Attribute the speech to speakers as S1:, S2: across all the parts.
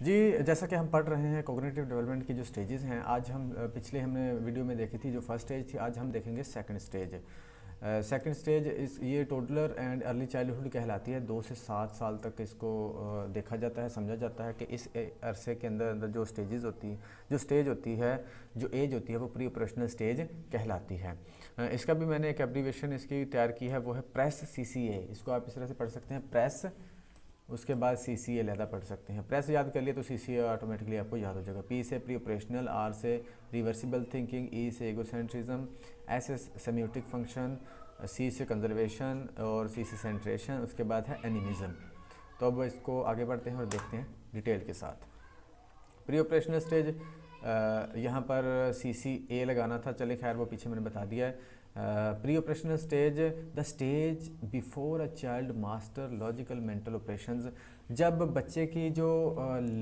S1: जी, जैसा कि हम पढ़ रहे हैं कॉग्निटिव डेवलपमेंट की जो स्टेजेस हैं, आज हम पिछले हमने वीडियो में देखी थी जो फर्स्ट स्टेज थी, आज हम देखेंगे सेकंड स्टेज। सेकंड स्टेज इस ये टोडलर एंड अर्ली चाइल्डहुड कहलाती है। 2 से 7 साल तक इसको देखा जाता है, समझा जाता है कि इस अरसे के अंदर अंदर जो स्टेजेस होती जो स्टेज होती है, जो एज होती है, वो प्री ऑपरेशनल स्टेज कहलाती है। इसका भी मैंने एक एब्रीविएशन इसकी तैयार की है, वो है प्रेस CCA। इसको आप इस तरह से पढ़ सकते हैं, प्रेस, उसके बाद CCA लहदा पढ़ सकते हैं। प्रेस याद कर लिए तो CCA ऑटोमेटिकली आपको याद हो जाएगा। P से प्री ऑपरेशनल, R से रिवर्सिबल थिंकिंग, E से एगोसेंट्रिज्म, S से सेमियोटिक फंक्शन, C से कंजर्वेशन और C से सेंट्रेशन, उसके बाद है एनिमिज्म। तो अब इसको आगे बढ़ते हैं और देखते हैं डिटेल के साथ। प्री ऑपरेशनल स्टेज यहाँ पर CCA लगाना था, चले खैर वो पीछे मैंने बता दिया है। Pre operational stage, the stage before a child master logical mental operations. जब बच्चे की जो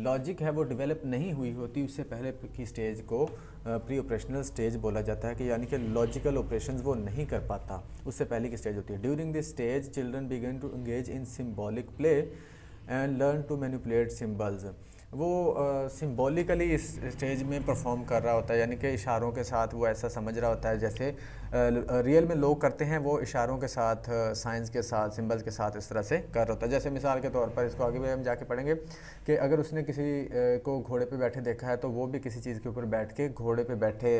S1: लॉजिक है वो डेवलप नहीं हुई होती, उससे पहले की स्टेज को प्री ऑपरेशनल स्टेज बोला जाता है, कि यानी कि लॉजिकल ऑपरेशंस वो नहीं कर पाता, उससे पहले की स्टेज होती है। During this stage children begin to engage in symbolic play and learn to manipulate symbols. वो सिम्बॉलिकली इस स्टेज में परफॉर्म कर रहा होता है, यानी कि इशारों के साथ वो ऐसा समझ रहा होता है जैसे रियल में लोग करते हैं, वो इशारों के साथ, साइंस के साथ, सिंबल्स के साथ इस तरह से कर रहा होता है। जैसे मिसाल के तौर पर, इसको आगे भी हम जाके पढ़ेंगे, कि अगर उसने किसी को घोड़े पे बैठे देखा है तो वो भी किसी चीज़ के ऊपर बैठ के घोड़े पे बैठे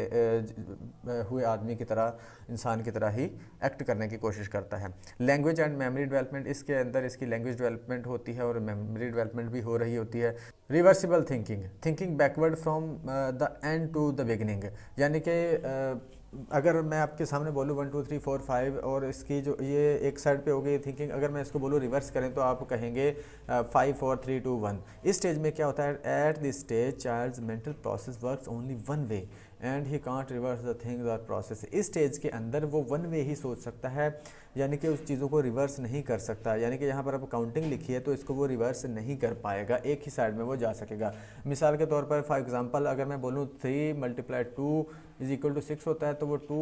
S1: हुए आदमी की तरह, इंसान की तरह ही एक्ट करने की कोशिश करता है। लैंग्वेज एंड मेमोरी डेवलपमेंट, इसके अंदर इसकी लैंग्वेज डेवलपमेंट होती है और मेमोरी डेवलपमेंट भी हो रही होती है। Reversible thinking, thinking backward from the end to the beginning, यानी कि अगर मैं आपके सामने बोलूँ 1 2 3 4 5 और इसकी जो ये एक साइड पे हो गई थिंकिंग, अगर मैं इसको बोलूँ रिवर्स करें तो आप कहेंगे 5 4 3 2 1। इस स्टेज में क्या होता है, at this stage child's mental process works only one way and he can't reverse the things और प्रोसेस। इस स्टेज के अंदर वो वन वे ही सोच सकता है, यानी कि उस चीज़ों को रिवर्स नहीं कर सकता। यानी कि यहाँ पर आप काउंटिंग लिखी है तो इसको वो रिवर्स नहीं कर पाएगा, एक ही साइड में वो जा सकेगा। मिसाल के तौर पर फॉर एग्जांपल अगर मैं बोलूँ 3 × 2 = 6 होता है, तो वो 2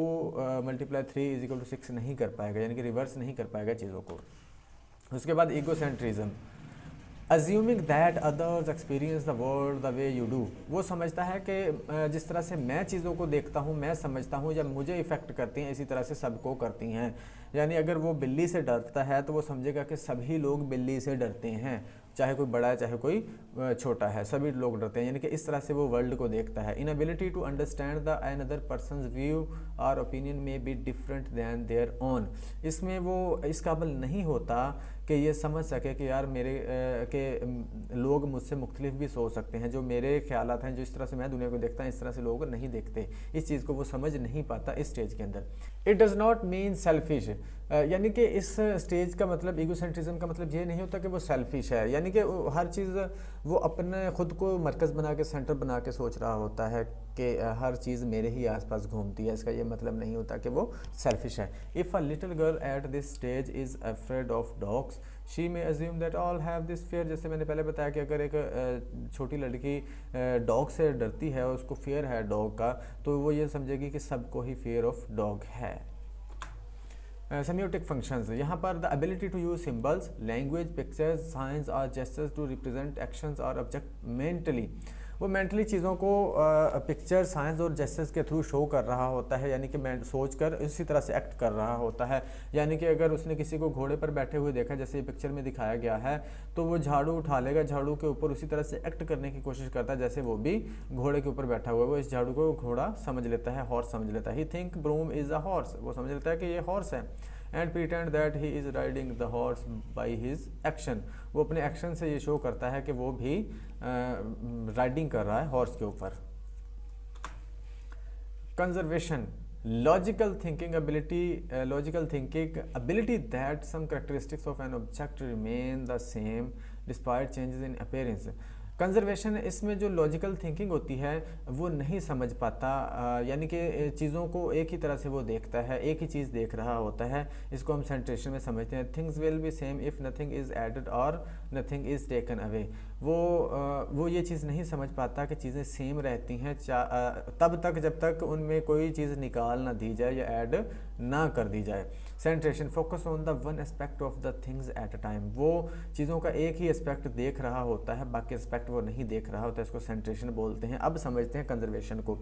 S1: × 3 = 6 नहीं कर पाएगा, यानी कि रिवर्स नहीं कर पाएगा चीज़ों को। उसके बाद egocentrism, assuming that others experience the world the way you do. वो समझता है कि जिस तरह से मैं चीज़ों को देखता हूँ, मैं समझता हूँ, जब मुझे इफ़ेक्ट करती हैं इसी तरह से सबको करती हैं। यानी अगर वो बिल्ली से डरता है तो वो समझेगा कि सभी लोग बिल्ली से डरते हैं, चाहे कोई बड़ा है चाहे कोई छोटा है, सभी लोग डरते हैं। यानी कि इस तरह से वो वर्ल्ड को देखता है। Inability to understand the another person's view और ओपिनियन में be different than their own. इसमें वो इस काबिल नहीं होता कि ये समझ सके कि यार मेरे के लोग मुझसे मुख्तलिफ भी सोच सकते हैं, जो मेरे ख्यालात हैं, जो इस तरह से मैं दुनिया को देखता हूँ इस तरह से लोग नहीं देखते। इस चीज़ को वो समझ नहीं पाता इस स्टेज के अंदर। It does not mean selfish, यानी कि इस स्टेज का मतलब, ईगोसेंट्रिज्म का मतलब ये नहीं होता कि वो सेल्फिश है, यानी कि हर चीज़ वो अपने खुद को मरकज़ बना के, सेंटर बना के सोच रहा होता है कि हर चीज़ मेरे ही आसपास घूमती है। इसका ये मतलब नहीं होता कि वो सेल्फिश है। If a little girl at this stage is afraid of dogs she may assume that all have this fair. जैसे मैंने पहले बताया कि अगर एक छोटी लड़की डॉग से डरती है और उसको फेयर है डॉग का, तो वो ये समझेगी कि सबको ही फेयर ऑफ डॉग है। सेमियोटिक फंक्शंस, यहाँ पर the ability to use symbols, language, pictures, signs और जेस्चर्स टू रिप्रेजेंट एक्शंस और ऑब्जेक्ट मेंटली। वो मेंटली चीज़ों को पिक्चर, साइंस और जेस्चर्स के थ्रू शो कर रहा होता है, यानी कि मैं सोच कर इसी तरह से एक्ट कर रहा होता है। यानी कि अगर उसने किसी को घोड़े पर बैठे हुए देखा, जैसे ये पिक्चर में दिखाया गया है, तो वो झाड़ू उठा लेगा, झाड़ू के ऊपर उसी तरह से एक्ट करने की कोशिश करता है जैसे वो भी घोड़े के ऊपर बैठा हुआ है। वो इस झाड़ू को घोड़ा समझ लेता है, हॉर्स समझ लेता है। He think broom is a horse, वो समझ लेता है कि ये हॉर्स है। And pretend that he is riding the horse by his action, वो अपने एक्शन से ये शो करता है कि वो भी राइडिंग कर रहा है हॉर्स के ऊपर। Conservation, logical thinking ability that some characteristics of an object remain the same despite changes in appearance। Conservation, इसमें जो लॉजिकल थिंकिंग होती है वो नहीं समझ पाता, यानी कि चीज़ों को एक ही तरह से वो देखता है, एक ही चीज़ देख रहा होता है। इसको हम सेंट्रेशन में समझते हैं। Things will be same if nothing is added और नथिंग इज़ टेकन अवे। वो ये चीज़ नहीं समझ पाता कि चीज़ें सेम रहती हैं तब तक जब तक उनमें कोई चीज़ निकाल ना दी जाए या ऐड ना कर दी जाए। सेंट्रेशन, focus on the one aspect of the things at a time, वो चीज़ों का एक ही एस्पेक्ट देख रहा होता है, बाकी एस्पेक्ट वो नहीं देख रहा होता है, इसको सेंट्रेशन बोलते हैं। अब समझते हैं कंजर्वेशन को।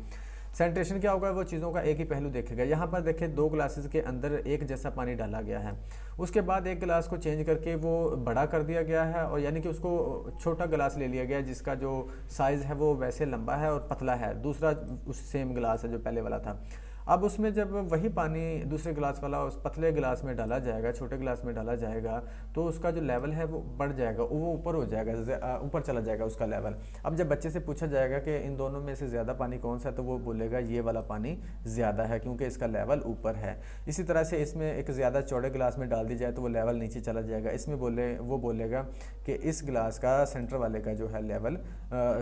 S1: सेंट्रेशन क्या होगा, वो चीज़ों का एक ही पहलू देखेगा। यहाँ पर देखिए 2 ग्लासेस के अंदर एक जैसा पानी डाला गया है, उसके बाद एक गिलास को चेंज करके वो बड़ा कर दिया गया है, और यानी कि उसको छोटा गिलास ले लिया गया है जिसका जो साइज़ है वो वैसे लंबा है और पतला है, दूसरा उस सेम गिलास है जो पहले वाला था। अब उसमें जब वही पानी दूसरे गिलास वाला उस पतले गिलास में डाला जाएगा, छोटे गिलास में डाला जाएगा, तो उसका जो लेवल है वो बढ़ जाएगा, वो ऊपर हो जाएगा, ऊपर चला जाएगा उसका लेवल। अब जब बच्चे से पूछा जाएगा कि इन दोनों में से ज़्यादा पानी कौन सा है, तो वो बोलेगा ये वाला पानी ज़्यादा है क्योंकि इसका लेवल ऊपर है। इसी तरह से इसमें एक ज़्यादा चौड़े गिलास में डाल दी जाए तो वो लेवल नीचे चला जाएगा। इसमें वो बोलेगा कि इस गिलास का सेंटर वाले का जो है लेवल,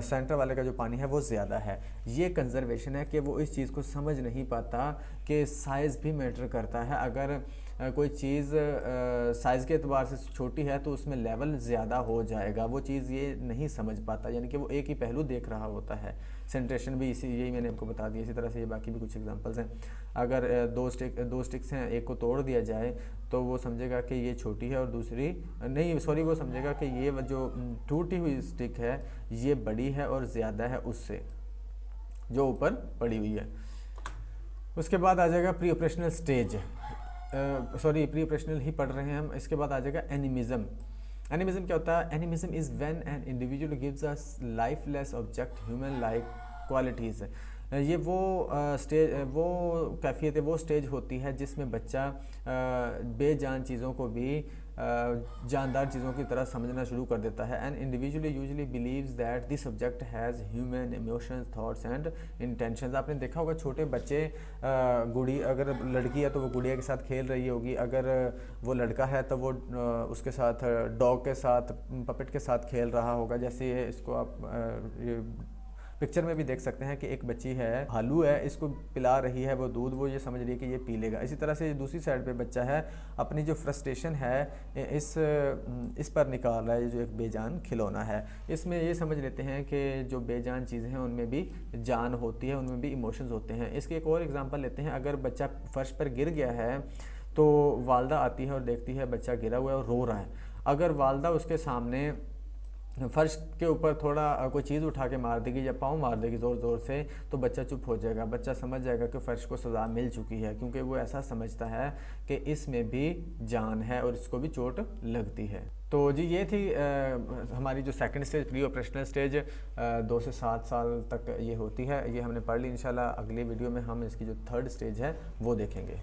S1: सेंटर वाले का जो पानी है वो ज़्यादा है। ये कंजर्वेशन है कि वो इस चीज़ को समझ नहीं पाता कि साइज़ भी मैटर करता है। अगर कोई चीज़ साइज़ के एतबार से छोटी है तो उसमें लेवल ज़्यादा हो जाएगा, वो चीज़ ये नहीं समझ पाता, यानी कि वो एक ही पहलू देख रहा होता है। सेंट्रेशन भी यही मैंने आपको बता दिया। इसी तरह से ये बाकी भी कुछ एग्जांपल्स हैं। अगर दो स्टिक्स हैं, एक को तोड़ दिया जाए तो वो समझेगा कि ये छोटी है और दूसरी नहीं, सॉरी, वो समझेगा कि ये जो टूटी हुई स्टिक है ये बड़ी है और ज़्यादा है उससे जो ऊपर पड़ी हुई है। उसके बाद आ जाएगा pre operational stage, pre operational ही पढ़ रहे हैं हम। इसके बाद आ जाएगा एनिमिज्म। एनिमिज्म क्या होता है? Animism is when an individual gives us lifeless object human like qualities. ये वो वो कैफियत है, वो स्टेज होती है जिसमें बच्चा बेजान चीज़ों को भी जानदार चीज़ों की तरह समझना शुरू कर देता है। And individually usually believes that this subject has human emotions, thoughts and intentions. आपने देखा होगा छोटे बच्चे, गुड़ी अगर लड़की है तो वो गुड़िया के साथ खेल रही होगी, अगर वो लड़का है तो वो उसके साथ डॉग के साथ, पपेट के साथ खेल रहा होगा। जैसे इसको आप पिक्चर में भी देख सकते हैं कि एक बच्ची है, भालू है, इसको पिला रही है वो दूध, वो ये समझ रही है कि ये पी लेगा। इसी तरह से दूसरी साइड पे बच्चा है, अपनी जो फ्रस्ट्रेशन है इस पर निकाल रहा है, जो एक बेजान खिलौना है। इसमें ये समझ लेते हैं कि जो बेजान चीज़ें हैं उनमें भी जान होती है, उनमें भी इमोशंस होते हैं। इसके एक और एग्जांपल लेते हैं। अगर बच्चा फर्श पर गिर गया है तो वालदा आती है और देखती है बच्चा गिरा हुआ है और रो रहा है। अगर वालदा उसके सामने फर्श के ऊपर थोड़ा कोई चीज़ उठा के मार देगी या पाँव मार देगी ज़ोर ज़ोर से, तो बच्चा चुप हो जाएगा। बच्चा समझ जाएगा कि फ़र्श को सज़ा मिल चुकी है, क्योंकि वो ऐसा समझता है कि इसमें भी जान है और इसको भी चोट लगती है। तो जी ये थी हमारी जो second stage, pre operational stage, 2 से 7 साल तक ये होती है। ये हमने पढ़ ली। इंशाल्लाह अगली वीडियो में हम इसकी जो थर्ड स्टेज है वो देखेंगे।